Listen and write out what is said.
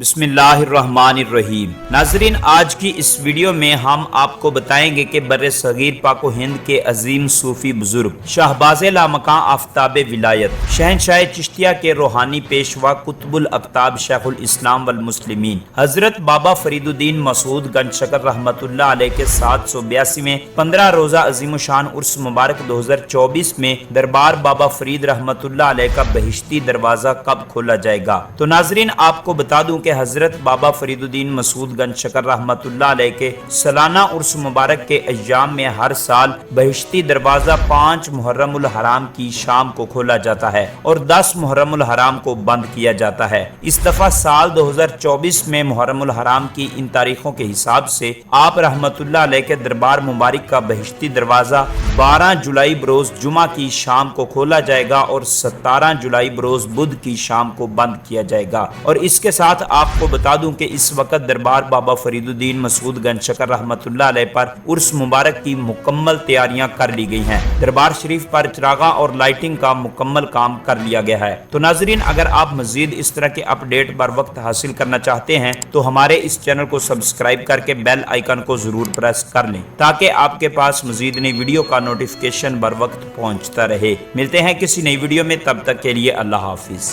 بسم اللہ الرحمن الرحیم۔ ناظرین، آج کی اس ویڈیو میں ہم آپ کو بتائیں گے کہ بر صغیر پاک و ہند کے عظیم صوفی بزرگ شہباز لامکاں آفتاب ولایت شہنشاہ چشتیہ کے روحانی پیشوا قطب الاقطاب شیخ الاسلام والمسلمین حضرت بابا فرید الدین مسعود گنج شکر رحمۃ اللہ علیہ کے 782ویں 15 روزہ عظیم الشان عرس مبارک 2024 میں دربار بابا فرید رحمۃ اللہ علیہ کا بہشتی دروازہ کب کھولا جائے گا؟ تو ناظرین، آپ کو بتا دوں کہ حضرت بابا فرید الدین مسعود گنج شکر رحمۃ اللہ علیہ کے سالانہ عرس مبارک کے ایام میں ہر سال بہشتی دروازہ 5 محرم الحرام کی شام کو کھولا جاتا ہے اور 10 محرم الحرام کو بند کیا جاتا ہے۔ اس دفعہ سال 2024 میں محرم الحرام کی ان تاریخوں کے حساب سے آپ رحمۃ اللہ علیہ کے دربار مبارک کا بہشتی دروازہ 12 جولائی بروز جمعہ کی شام کو کھولا جائے گا اور 17 جولائی بروز بدھ کی شام کو بند کیا جائے گا۔ اور اس کے ساتھ آپ کو بتا دوں کہ اس وقت دربار بابا فرید الدین مسعود گنج شکر رحمۃ اللہ علیہ پر عرس مبارک کی مکمل تیاریاں کر لی گئی ہیں۔ دربار شریف پر چراغاں اور لائٹنگ کا مکمل کام کر لیا گیا ہے۔ تو ناظرین، اگر آپ مزید اس طرح کے اپ ڈیٹ بر وقت حاصل کرنا چاہتے ہیں تو ہمارے اس چینل کو سبسکرائب کر کے بیل آئیکن کو ضرور پریس کر لیں تاکہ آپ کے پاس مزید نئی ویڈیو کا نوٹیفیکیشن بر وقت پہنچتا رہے۔ ملتے ہیں کسی نئی ویڈیو میں، تب تک کے لیے اللہ حافظ۔